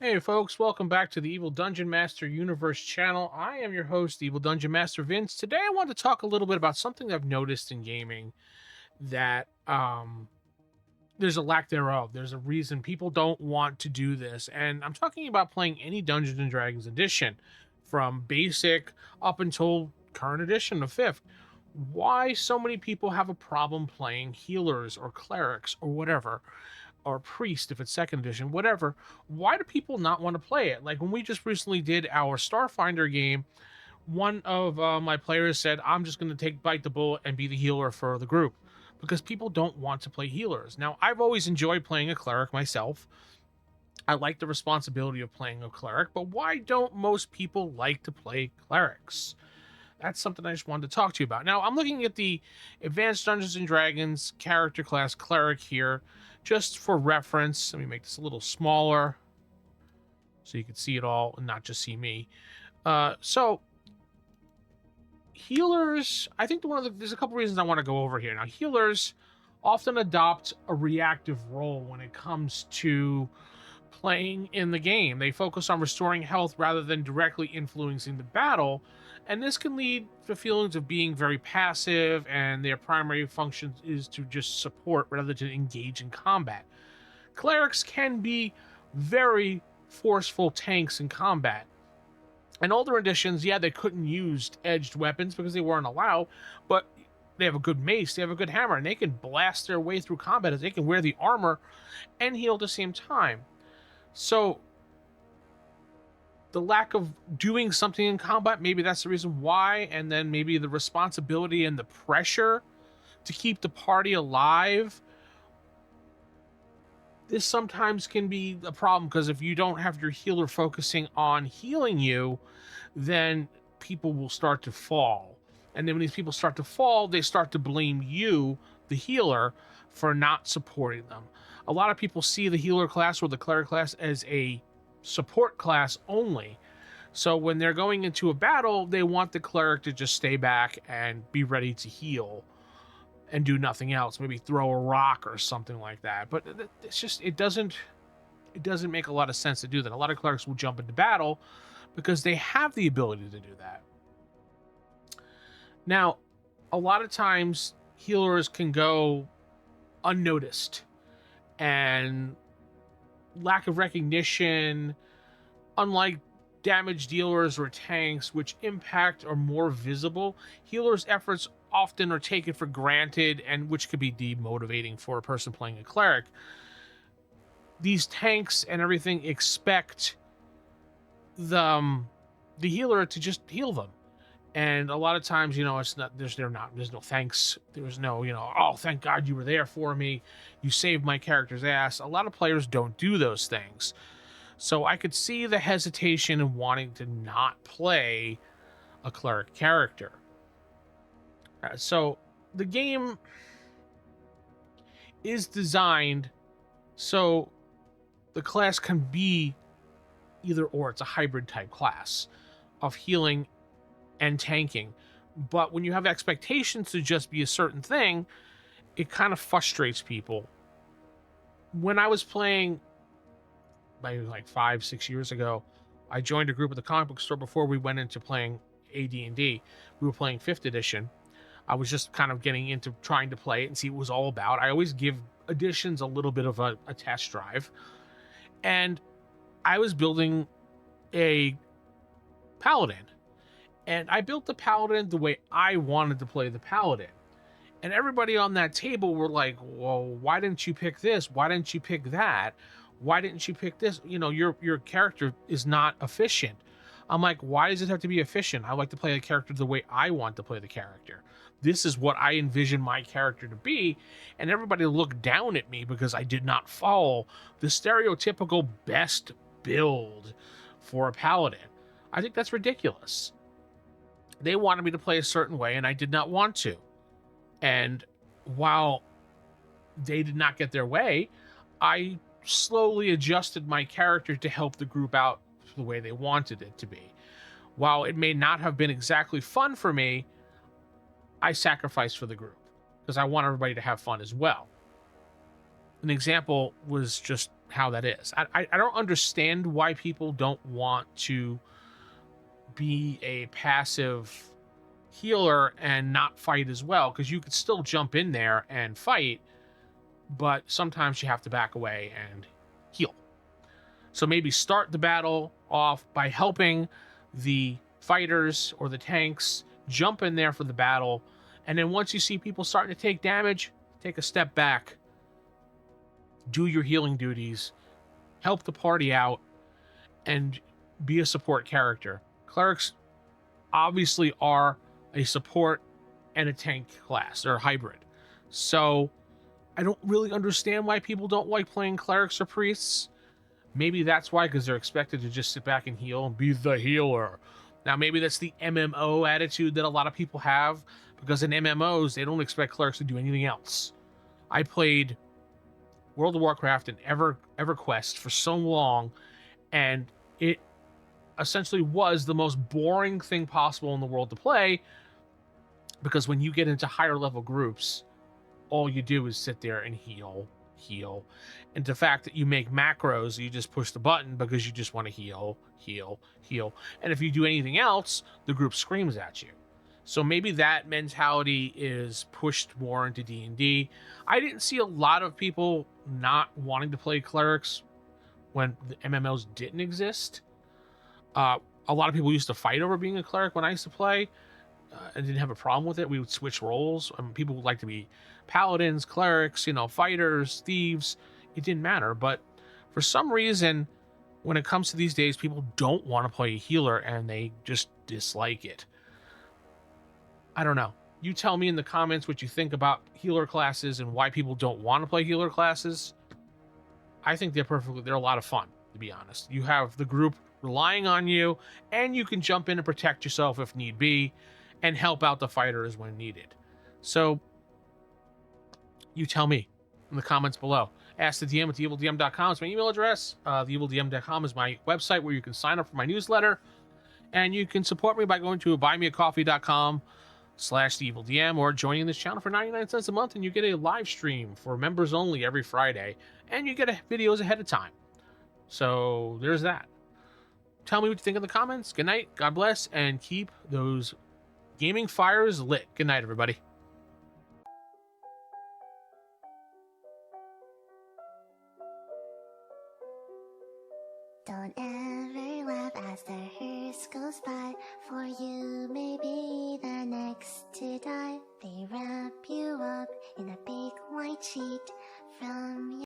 Hey folks, welcome back to the Evil Dungeon Master Universe channel. I am your host, Evil Dungeon Master Vince. Today I want to talk a little bit about something I've noticed in gaming that there's a lack thereof. There's a reason people don't want to do this. And I'm talking about playing any Dungeons and Dragons edition from basic up until current edition of 5th. Why so many people have a problem playing healers or clerics or whatever, or priest if it's second edition, whatever. Why do people not want to play it? Like when we just recently did our Starfinder game, one of my players said, I'm just going to bite the bullet and be the healer for the group because people don't want to play healers. Now, I've always enjoyed playing a cleric myself. I like the responsibility of playing a cleric, but why don't most people like to play clerics? That's something I just wanted to talk to you about. Now, I'm looking at the Advanced Dungeons and Dragons character class cleric here, just for reference. Let me make this a little smaller so you can see it all and not just see me. So healers, I think there's a couple reasons I want to go over here. Now, healers often adopt a reactive role when it comes to playing in the game. They focus on restoring health rather than directly influencing the battle, and this can lead to feelings of being very passive, and their primary function is to just support rather than engage in combat. Clerics can be very forceful tanks in combat. In older editions, yeah, they couldn't use edged weapons because they weren't allowed, but they have a good mace, they have a good hammer, and they can blast their way through combat as they can wear the armor and heal at the same time. So the lack of doing something in combat, maybe that's the reason why, and then maybe the responsibility and the pressure to keep the party alive. This sometimes can be a problem because if you don't have your healer focusing on healing you, then people will start to fall. And then when these people start to fall, they start to blame you, the healer, for not supporting them. A lot of people see the healer class or the cleric class as a support class only. So when they're going into a battle, they want the cleric to just stay back and be ready to heal and do nothing else. Maybe throw a rock or something like that. But it's just it doesn't make a lot of sense to do that. A lot of clerics will jump into battle because they have the ability to do that. Now, a lot of times healers can go unnoticed, and lack of recognition, unlike damage dealers or tanks, which impact are more visible, healers' efforts often are taken for granted, and which could be demotivating for a person playing a cleric. These tanks and everything expect the healer to just heal them. And a lot of times, it's not, there's no thanks. There's no, oh, thank God you were there for me. You saved my character's ass. A lot of players don't do those things. So I could see the hesitation in wanting to not play a cleric character. So the game is designed so the class can be either or. It's a hybrid type class of healing and tanking. But when you have expectations to just be a certain thing, it kind of frustrates people. When I was playing, like 5-6 years ago, I joined a group at the comic book store before we went into playing AD&D. We were playing 5th edition. I was just kind of getting into trying to play it and see what it was all about. I always give editions a little bit of a test drive. And I was building a paladin. And I built the paladin the way I wanted to play the paladin. And everybody on that table were like, well, why didn't you pick this? Why didn't you pick that? Why didn't you pick this? Your character is not efficient. I'm like, why does it have to be efficient? I like to play the character the way I want to play the character. This is what I envision my character to be. And everybody looked down at me because I did not follow the stereotypical best build for a paladin. I think that's ridiculous. They wanted me to play a certain way, and I did not want to. And while they did not get their way, I slowly adjusted my character to help the group out the way they wanted it to be. While it may not have been exactly fun for me, I sacrificed for the group because I want everybody to have fun as well. An example was just how that is. I don't understand why people don't want to be a passive healer and not fight as well, because you could still jump in there and fight, but sometimes you have to back away and heal. So maybe start the battle off by helping the fighters or the tanks jump in there for the battle, and then once you see people starting to take damage, take a step back, do your healing duties, help the party out, and be a support character. Clerics obviously are a support and a tank class. They're a hybrid. So I don't really understand why people don't like playing clerics or priests. Maybe that's why, because they're expected to just sit back and heal and be the healer. Now, maybe that's the MMO attitude that a lot of people have, because in MMOs, they don't expect clerics to do anything else. I played World of Warcraft and EverQuest for so long, and it essentially was the most boring thing possible in the world to play, because when you get into higher level groups, all you do is sit there and heal. And the fact that you make macros, you just push the button because you just want to heal. And if you do anything else, the group screams at you. So maybe that mentality is pushed more into D&D. I didn't see a lot of people not wanting to play clerics when the MMOs didn't exist. A lot of people used to fight over being a cleric when I used to play. I didn't have a problem with it. We would switch roles. People would like to be paladins, clerics, fighters, thieves. It didn't matter. But for some reason, when it comes to these days, people don't want to play a healer and they just dislike it. I don't know. You tell me in the comments what you think about healer classes and why people don't want to play healer classes. I think they're a lot of fun, to be honest. You have the group relying on you, and you can jump in and protect yourself if need be, and help out the fighters when needed. So you tell me in the comments below. Ask the DM at theevildm.com is my email address. Theevildm.com is my website where you can sign up for my newsletter, and you can support me by going to buymeacoffee.com/theevildm or joining this channel for 99 cents a month, and you get a live stream for members only every Friday, and you get videos ahead of time. So there's that. Tell me what you think in the comments. Good night, God bless, and keep those gaming fires lit. Good night, everybody. Don't ever laugh as the hearse goes by, for you may be the next to die. They wrap you up in a big white sheet from